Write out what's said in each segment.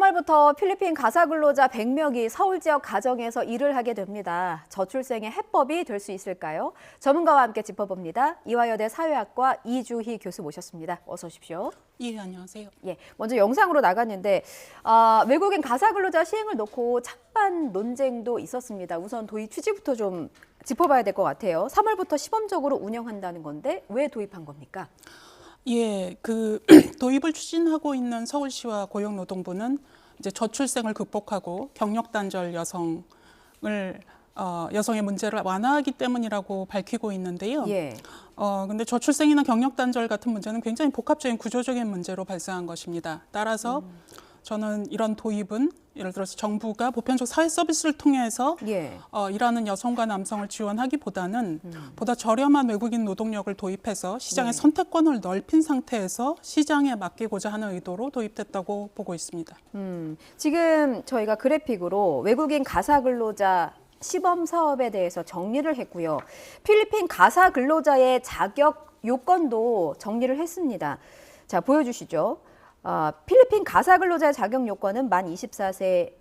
주말부터 필리핀 가사 근로자 100명이 서울 지역 가정에서 일을 하게 됩니다. 저출생의 해법이 될 수 있을까요? 전문가와 함께 짚어봅니다. 이화여대 사회학과 이주희 교수 모셨습니다. 어서 오십시오. 예, 안녕하세요. 예, 먼저 영상으로 나갔는데 외국인 가사 근로자 시행을 놓고 찬반 논쟁도 있었습니다. 우선 도입 취지부터 좀 짚어봐야 될 것 같아요. 3월부터 시범적으로 운영한다는 건데 왜 도입한 겁니까? 예, 도입을 추진하고 있는 서울시와 고용노동부는 이제 저출생을 극복하고 경력 단절 여성의 문제를 완화하기 때문이라고 밝히고 있는데요. 예. 근데 저출생이나 경력 단절 같은 문제는 굉장히 복합적인 구조적인 문제로 발생한 것입니다. 따라서 저는 이런 도입은 예를 들어서 정부가 보편적 사회 서비스를 통해서 예. 일하는 여성과 남성을 지원하기보다는 보다 저렴한 외국인 노동력을 도입해서 시장의 네. 선택권을 넓힌 상태에서 시장에 맡기고자 하는 의도로 도입됐다고 보고 있습니다. 지금 저희가 그래픽으로 외국인 가사 근로자 시범 사업에 대해서 정리를 했고요. 필리핀 가사 근로자의 자격 요건도 정리를 했습니다. 자, 보여주시죠. 필리핀 가사 근로자의 자격 요건은 만 24세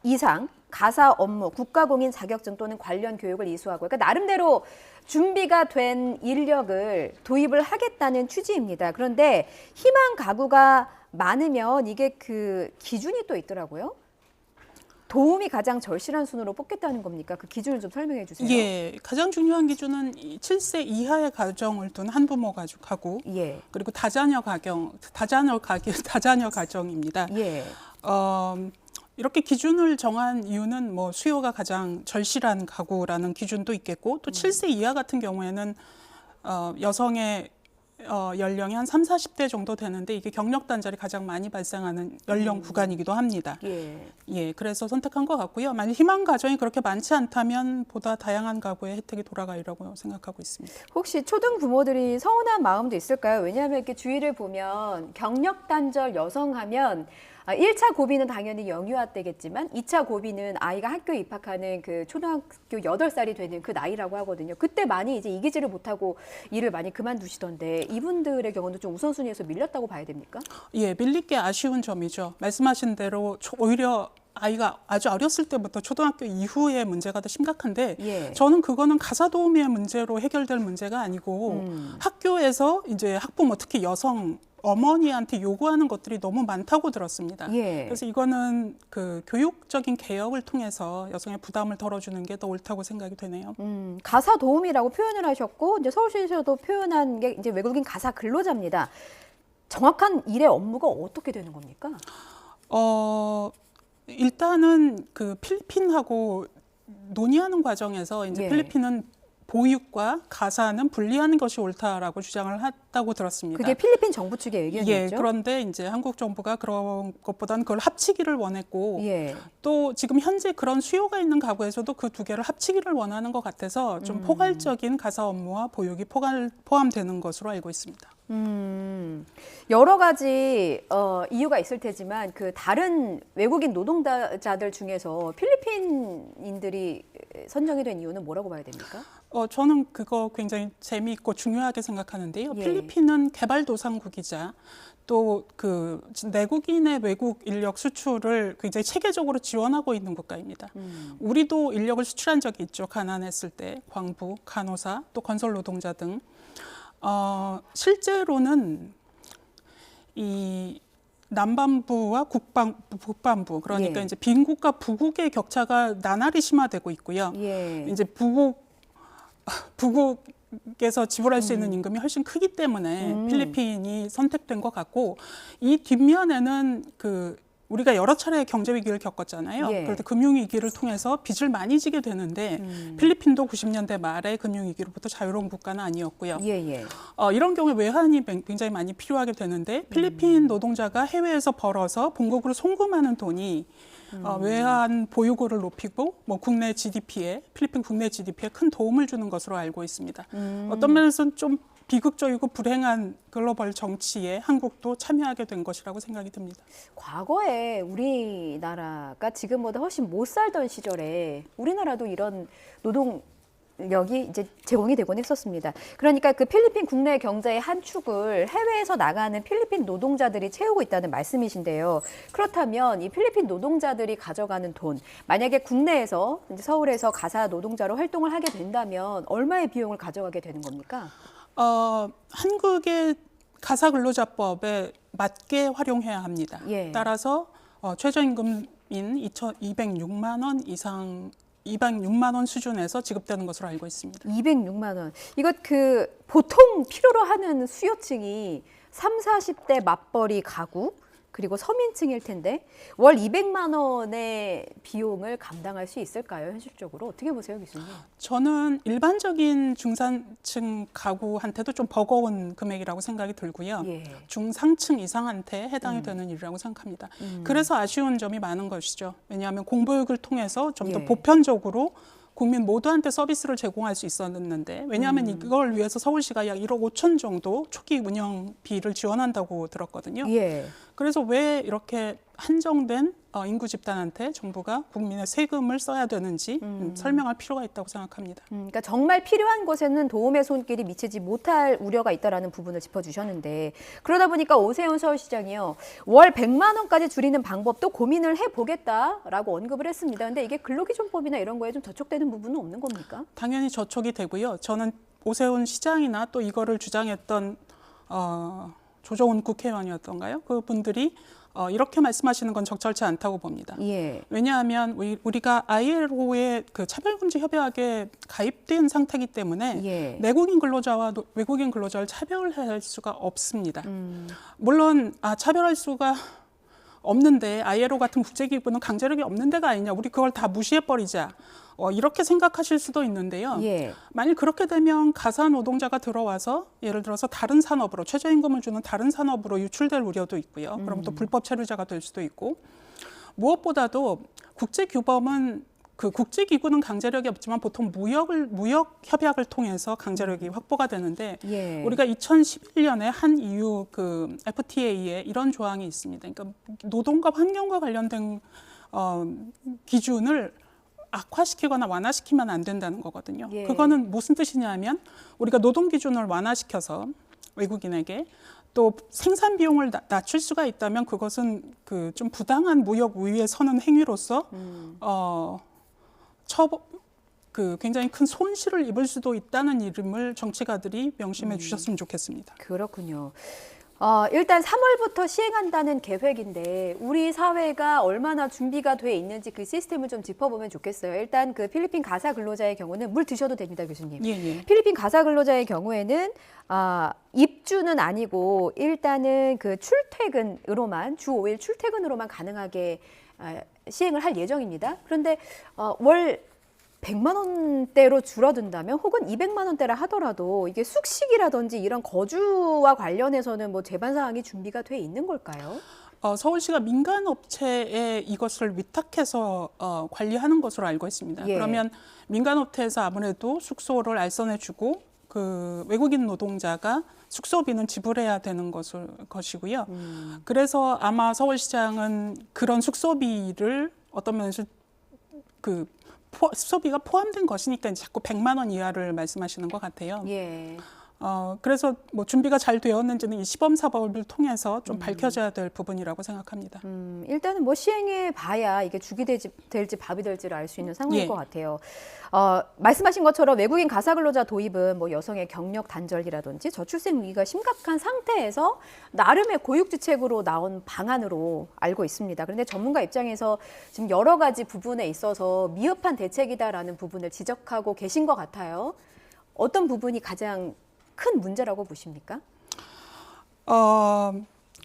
이상, 가사 업무, 국가공인 자격증 또는 관련 교육을 이수하고, 그러니까 나름대로 준비가 된 인력을 도입을 하겠다는 취지입니다. 그런데 희망 가구가 많으면 이게 그 기준이 또 있더라고요. 도움이 가장 절실한 순으로 뽑겠다는 겁니까? 그 기준을 좀 설명해 주세요. 예, 가장 중요한 기준은 7세 이하의 가정을 둔 한부모 가구, 예. 그리고 다자녀 가정입니다. 예. 이렇게 기준을 정한 이유는 뭐 수요가 가장 절실한 가구라는 기준도 있겠고, 또 7세 이하 같은 경우에는 여성의 연령이 한 30, 40대 정도 되는데 이게 경력 단절이 가장 많이 발생하는 연령 구간이기도 합니다. 예. 그래서 선택한 것 같고요. 만약 희망 가정이 그렇게 많지 않다면 보다 다양한 가구의 혜택이 돌아가리라고 생각하고 있습니다. 혹시 초등 부모들이 서운한 마음도 있을까요? 왜냐하면 이렇게 주위를 보면 경력 단절 여성 하면 1차 고비는 당연히 영유아 때겠지만 2차 고비는 아이가 학교에 입학하는 그 초등학교 8살이 되는 그 나이라고 하거든요. 그때 많이 이제 이기지를 못하고 일을 많이 그만두시던데 이분들의 경우는 좀 우선순위에서 밀렸다고 봐야 됩니까? 예, 밀릴 게 아쉬운 점이죠. 말씀하신 대로 오히려 아이가 아주 어렸을 때부터 초등학교 이후의 문제가 더 심각한데 예. 저는 그거는 가사 도우미의 문제로 해결될 문제가 아니고 학교에서 이제 학부모 특히 여성 어머니한테 요구하는 것들이 너무 많다고 들었습니다. 예. 그래서 이거는 그 교육적인 개혁을 통해서 여성의 부담을 덜어주는 게 더 옳다고 생각이 되네요. 가사 도우미라고 표현을 하셨고 이제 서울시에서도 표현한 게 이제 외국인 가사 근로자입니다. 정확한 일의 업무가 어떻게 되는 겁니까? 일단은 그 필리핀하고 논의하는 과정에서 이제 예. 필리핀은 보육과 가사는 분리하는 것이 옳다라고 주장을 했다고 들었습니다. 그게 필리핀 정부 측의 의견이었죠? 예, 그런데 이제 한국 정부가 그런 것보다는 그걸 합치기를 원했고 예. 또 지금 현재 그런 수요가 있는 가구에서도 그 두 개를 합치기를 원하는 것 같아서 좀 포괄적인 가사 업무와 보육이 포함되는 것으로 알고 있습니다. 여러 가지 이유가 있을 테지만 그 다른 외국인 노동자들 중에서 필리핀인들이 선정이 된 이유는 뭐라고 봐야 됩니까? 저는 그거 굉장히 재미있고 중요하게 생각하는데요. 예. 필리핀은 개발도상국이자 또 그 내국인의 외국 인력 수출을 굉장히 체계적으로 지원하고 있는 국가입니다. 우리도 인력을 수출한 적이 있죠. 가난했을 때 광부, 간호사, 또 건설 노동자 등. 실제로는 이 남반부와 북반부 그러니까 예. 이제 빈국과 부국의 격차가 나날이 심화되고 있고요. 예. 이제 부국에서 지불할 수 있는 임금이 훨씬 크기 때문에 필리핀이 선택된 것 같고 이 뒷면에는 우리가 여러 차례 경제 위기를 겪었잖아요. 예. 그럴 때 금융 위기를 통해서 빚을 많이 지게 되는데 필리핀도 90년대 말에 금융 위기로부터 자유로운 국가는 아니었고요. 예. 이런 경우에 외환이 굉장히 많이 필요하게 되는데 필리핀 노동자가 해외에서 벌어서 본국으로 송금하는 돈이 외환 보유고를 높이고 뭐 필리핀 국내 GDP에 큰 도움을 주는 것으로 알고 있습니다. 어떤 면에서는 좀 비극적이고 불행한 글로벌 정치에 한국도 참여하게 된 것이라고 생각이 듭니다. 과거에 우리나라가 지금보다 훨씬 못 살던 시절에 우리나라도 이런 노동 력이 이제 제공이 되곤 했었습니다. 그러니까 그 필리핀 국내 경제의 한 축을 해외에서 나가는 필리핀 노동자들이 채우고 있다는 말씀이신데요. 그렇다면 이 필리핀 노동자들이 가져가는 돈, 만약에 국내에서 이제 서울에서 가사 노동자로 활동을 하게 된다면 얼마의 비용을 가져가게 되는 겁니까? 한국의 가사근로자법에 맞게 활용해야 합니다. 예. 따라서 최저임금인 206만 원 이상 206만 원 수준에서 지급되는 것으로 알고 있습니다. 206만 원. 이거 그 보통 필요로 하는 수요층이 3, 40대 맞벌이 가구 그리고 서민층일 텐데 월 200만 원의 비용을 감당할 수 있을까요? 현실적으로 어떻게 보세요, 교수님? 저는 일반적인 중산층 가구한테도 좀 버거운 금액이라고 생각이 들고요. 예. 중상층 이상한테 해당이 되는 일이라고 생각합니다. 그래서 아쉬운 점이 많은 것이죠. 왜냐하면 공보육을 통해서 좀 더 예. 보편적으로 국민 모두한테 서비스를 제공할 수 있었는데 왜냐하면 이걸 위해서 서울시가 약 1억 5천 정도 초기 운영비를 지원한다고 들었거든요. 예. 그래서 왜 이렇게 한정된 인구 집단한테 정부가 국민의 세금을 써야 되는지 설명할 필요가 있다고 생각합니다. 그러니까 정말 필요한 곳에는 도움의 손길이 미치지 못할 우려가 있다라는 부분을 짚어주셨는데 그러다 보니까 오세훈 서울시장이요. 월 100만 원까지 줄이는 방법도 고민을 해보겠다라고 언급을 했습니다. 그런데 이게 근로기준법이나 이런 거에 좀 저촉되는 부분은 없는 겁니까? 당연히 저촉이 되고요. 저는 오세훈 시장이나 또 이거를 주장했던 조정훈 국회의원이었던가요? 그분들이 이렇게 말씀하시는 건 적절치 않다고 봅니다. 예. 왜냐하면 우리가 ILO의 그 차별금지 협약에 가입된 상태이기 때문에 예. 내국인 근로자와 외국인 근로자를 차별할 수가 없습니다. 물론 차별할 수가 없는데 ILO 같은 국제기구는 강제력이 없는 데가 아니냐. 우리 그걸 다 무시해버리자. 이렇게 생각하실 수도 있는데요. 예. 만일 그렇게 되면 가사 노동자가 들어와서 예를 들어서 다른 산업으로 최저임금을 주는 다른 산업으로 유출될 우려도 있고요. 그럼 또 불법 체류자가 될 수도 있고 무엇보다도 국제규범은 그 국제기구는 강제력이 없지만 보통 무역 협약을 통해서 강제력이 확보가 되는데 예. 우리가 2011년에 한 EU 그 FTA에 이런 조항이 있습니다. 그러니까 노동과 환경과 관련된 기준을 악화시키거나 완화시키면 안 된다는 거거든요. 예. 그거는 무슨 뜻이냐면 우리가 노동 기준을 완화시켜서 외국인에게 또 생산 비용을 낮출 수가 있다면 그것은 그 좀 부당한 무역 우위에 서는 행위로서 그 굉장히 큰 손실을 입을 수도 있다는 이름을 정치가들이 명심해 주셨으면 좋겠습니다. 그렇군요. 일단 3월부터 시행한다는 계획인데 우리 사회가 얼마나 준비가 돼 있는지 그 시스템을 좀 짚어보면 좋겠어요. 일단 그 필리핀 가사 근로자의 경우는 물 드셔도 됩니다, 교수님. 예. 필리핀 가사 근로자의 경우에는 입주는 아니고 일단은 그 출퇴근으로만 주 5일 출퇴근으로만 가능하게 시행을 할 예정입니다. 그런데 월 100만 원대로 줄어든다면 혹은 200만 원대라 하더라도 이게 숙식이라든지 이런 거주와 관련해서는 뭐 제반 사항이 준비가 돼 있는 걸까요? 서울시가 민간 업체에 이것을 위탁해서 관리하는 것으로 알고 있습니다. 예. 그러면 민간 업체에서 아무래도 숙소를 알선해주고 그 외국인 노동자가 숙소비는 지불해야 되는 것이고요. 그래서 아마 서울시장은 그런 숙소비를 어떤 면에서 그 숙소비가 포함된 것이니까 자꾸 100만 원 이하를 말씀하시는 것 같아요. 예. 그래서 뭐 준비가 잘 되었는지는 이 시범 사업을 통해서 좀 밝혀져야 될 부분이라고 생각합니다. 일단은 뭐 시행해 봐야 이게 죽이 될지 밥이 될지를 알 수 있는 상황일 예. 것 같아요. 말씀하신 것처럼 외국인 가사 근로자 도입은 뭐 여성의 경력 단절이라든지 저출생 위기가 심각한 상태에서 나름의 고육지책으로 나온 방안으로 알고 있습니다. 그런데 전문가 입장에서 지금 여러 가지 부분에 있어서 미흡한 대책이다라는 부분을 지적하고 계신 것 같아요. 어떤 부분이 가장 큰 문제라고 보십니까?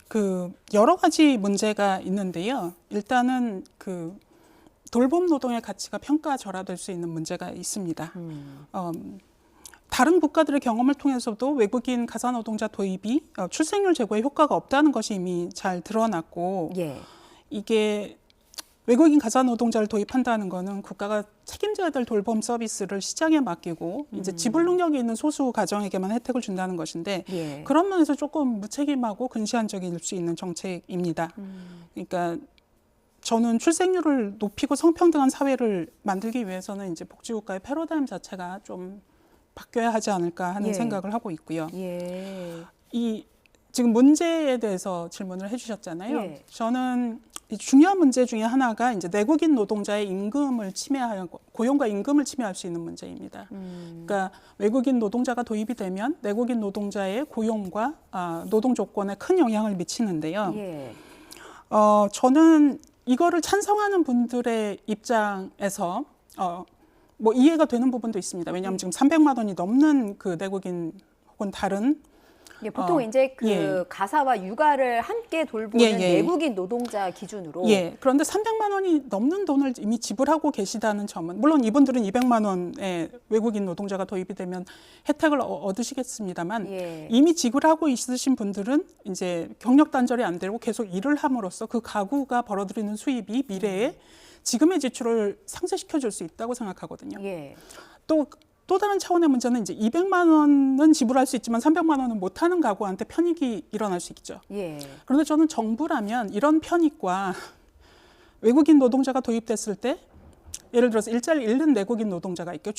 그 여러 가지 문제가 있는데요. 일단은 그 돌봄 노동의 가치가 평가절하될 수 있는 문제가 있습니다. 다른 국가들의 경험을 통해서도 외국인 가사 노동자 도입이 출생률 제고에 효과가 없다는 것이 이미 잘 드러났고 예. 이게 외국인 가사 노동자를 도입한다는 거는 국가가 책임져야 될 돌봄 서비스를 시장에 맡기고 이제 지불 능력이 있는 소수 가정에게만 혜택을 준다는 것인데 예. 그런 면에서 조금 무책임하고 근시안적일 수 있는 정책입니다. 그러니까 저는 출생률을 높이고 성평등한 사회를 만들기 위해서는 이제 복지국가의 패러다임 자체가 좀 바뀌어야 하지 않을까 하는 예. 생각을 하고 있고요. 예. 이 지금 문제에 대해서 질문을 해주셨잖아요. 예. 저는 이 중요한 문제 중에 하나가 이제 내국인 노동자의 임금을 침해하는 고용과 임금을 침해할 수 있는 문제입니다. 그러니까 외국인 노동자가 도입이 되면 내국인 노동자의 고용과 노동 조건에 큰 영향을 미치는데요. 예. 저는 이거를 찬성하는 분들의 입장에서 뭐 이해가 되는 부분도 있습니다. 왜냐하면 지금 300만 원이 넘는 그 내국인 혹은 다른 예, 보통 이제 그 예. 가사와 육아를 함께 돌보는 예, 예. 내국인 노동자 기준으로 예. 그런데 300만 원이 넘는 돈을 이미 지불하고 계시다는 점은 물론 이분들은 200만 원의 외국인 노동자가 도입이 되면 혜택을 얻으시겠습니다만 예. 이미 지불하고 있으신 분들은 이제 경력 단절이 안 되고 계속 일을 함으로써 그 가구가 벌어들이는 수입이 미래에 지금의 지출을 상쇄시켜 줄 수 있다고 생각하거든요. 예. 또 다른 차원의 문제는 이제 200만 원은 지불할 수 있지만 300만 원은 못하는 가구한테 편익이 일어날 수 있죠. 예. 그런데 저는 정부라면 이런 편익과 외국인 노동자가 도입됐을 때 예를 들어서 일자리를 잃는 내국인 노동자가 있고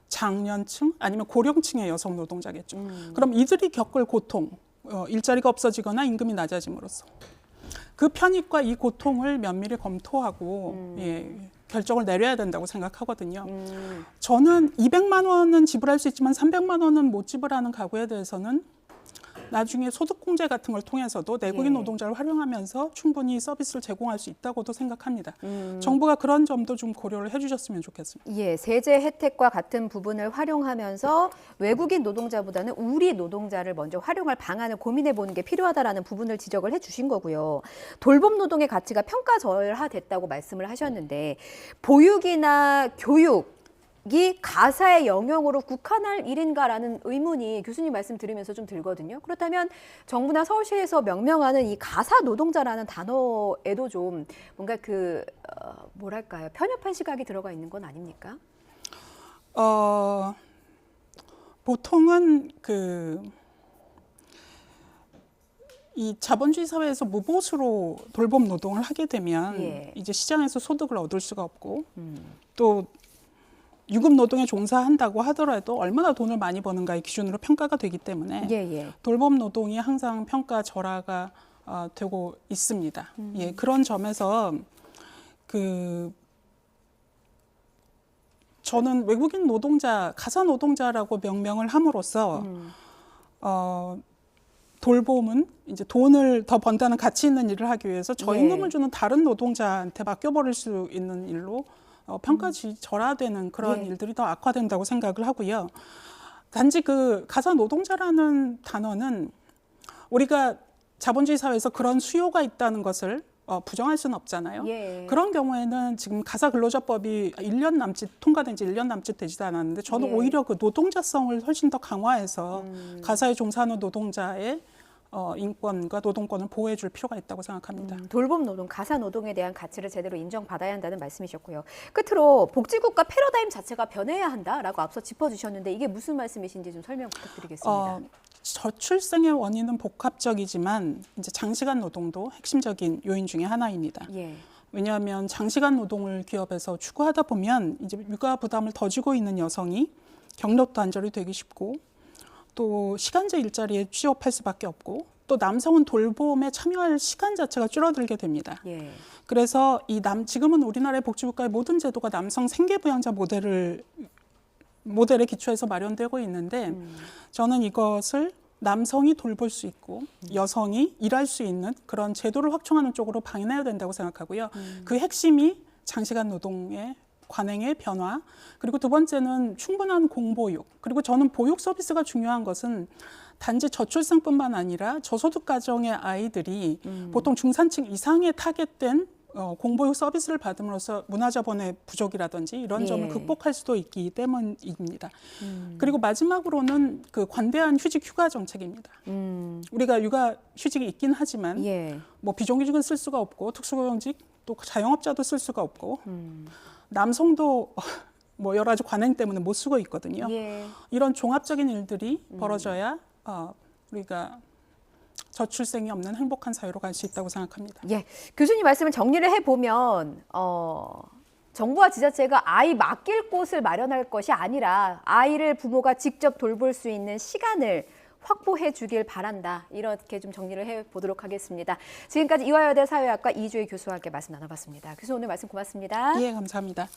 중장년층 아니면 고령층의 여성 노동자겠죠. 그럼 이들이 겪을 고통, 일자리가 없어지거나 임금이 낮아짐으로써 그 편익과 이 고통을 면밀히 검토하고 결정을 내려야 된다고 생각하거든요. 저는 200만 원은 지불할 수 있지만 300만 원은 못 지불하는 가구에 대해서는 나중에 소득공제 같은 걸 통해서도 내국인 예. 노동자를 활용하면서 충분히 서비스를 제공할 수 있다고도 생각합니다. 정부가 그런 점도 좀 고려를 해주셨으면 좋겠습니다. 예, 세제 혜택과 같은 부분을 활용하면서 외국인 노동자보다는 우리 노동자를 먼저 활용할 방안을 고민해 보는 게 필요하다라는 부분을 지적을 해 주신 거고요. 돌봄 노동의 가치가 평가절하됐다고 말씀을 하셨는데 보육이나 교육 이 가사의 영역으로 국한할 일인가라는 의문이 교수님 말씀 들으면서 좀 들거든요. 그렇다면 정부나 서울시에서 명명하는 이 가사 노동자라는 단어에도 좀 뭔가 뭐랄까요, 편협한 시각이 들어가 있는 건 아닙니까? 보통은 이 자본주의 사회에서 무보수로 돌봄 노동을 하게 되면 예. 이제 시장에서 소득을 얻을 수가 없고 또 유급 노동에 종사한다고 하더라도 얼마나 돈을 많이 버는가의 기준으로 평가가 되기 때문에 예. 돌봄 노동이 항상 평가절하가 되고 있습니다. 예, 그런 점에서 저는 외국인 노동자, 가사 노동자라고 명명을 함으로써 돌봄은 이제 돈을 더 번다는 가치 있는 일을 하기 위해서 저임금을 주는 다른 노동자한테 맡겨버릴 수 있는 일로 평가절하되는 그런 일들이 더 악화된다고 생각을 하고요. 단지 그 가사 노동자라는 단어는 우리가 자본주의 사회에서 그런 수요가 있다는 것을 부정할 수는 없잖아요. 예. 그런 경우에는 지금 가사근로자법이 1년 남짓 통과된 지 1년 남짓 되지도 않았는데 저는 예. 오히려 그 노동자성을 훨씬 더 강화해서 가사에 종사하는 노동자의 인권과 노동권을 보호해 줄 필요가 있다고 생각합니다. 돌봄 노동, 가사 노동에 대한 가치를 제대로 인정받아야 한다는 말씀이셨고요. 끝으로 복지국가 패러다임 자체가 변해야 한다라고 앞서 짚어주셨는데 이게 무슨 말씀이신지 좀 설명 부탁드리겠습니다. 저출생의 원인은 복합적이지만 이제 장시간 노동도 핵심적인 요인 중에 하나입니다. 예. 왜냐하면 장시간 노동을 기업에서 추구하다 보면 이제 육아 부담을 더 지고 있는 여성이 경력 단절이 되기 쉽고 또 시간제 일자리에 취업할 수밖에 없고 또 남성은 돌봄에 참여할 시간 자체가 줄어들게 됩니다. 예. 그래서 지금은 우리나라의 복지국가의 모든 제도가 남성 생계부양자 모델에 기초해서 마련되고 있는데 저는 이것을 남성이 돌볼 수 있고 여성이 일할 수 있는 그런 제도를 확충하는 쪽으로 방향해야 된다고 생각하고요. 그 핵심이 장시간 노동의 관행의 변화, 그리고 두 번째는 충분한 공보육. 그리고 저는 보육 서비스가 중요한 것은 단지 저출생뿐만 아니라 저소득 가정의 아이들이 보통 중산층 이상의 타겟된 공보육 서비스를 받음으로써 문화자본의 부족이라든지 이런 점을 극복할 수도 있기 때문입니다. 그리고 마지막으로는 그 관대한 휴직 휴가 정책입니다. 우리가 육아 휴직이 있긴 하지만 뭐 비정규직은 쓸 수가 없고 특수고용직 또 자영업자도 쓸 수가 없고 남성도 뭐 여러 가지 관행 때문에 못 쓰고 있거든요. 이런 종합적인 일들이 벌어져야 우리가 저출생이 없는 행복한 사회로 갈 수 있다고 생각합니다. 예, 교수님 말씀을 정리를 해보면 정부와 지자체가 아이 맡길 곳을 마련할 것이 아니라 아이를 부모가 직접 돌볼 수 있는 시간을 확보해 주길 바란다. 이렇게 좀 정리를 해보도록 하겠습니다. 지금까지 이화여대 사회학과 이주희 교수와 함께 말씀 나눠봤습니다. 교수 오늘 말씀 고맙습니다. 예, 감사합니다.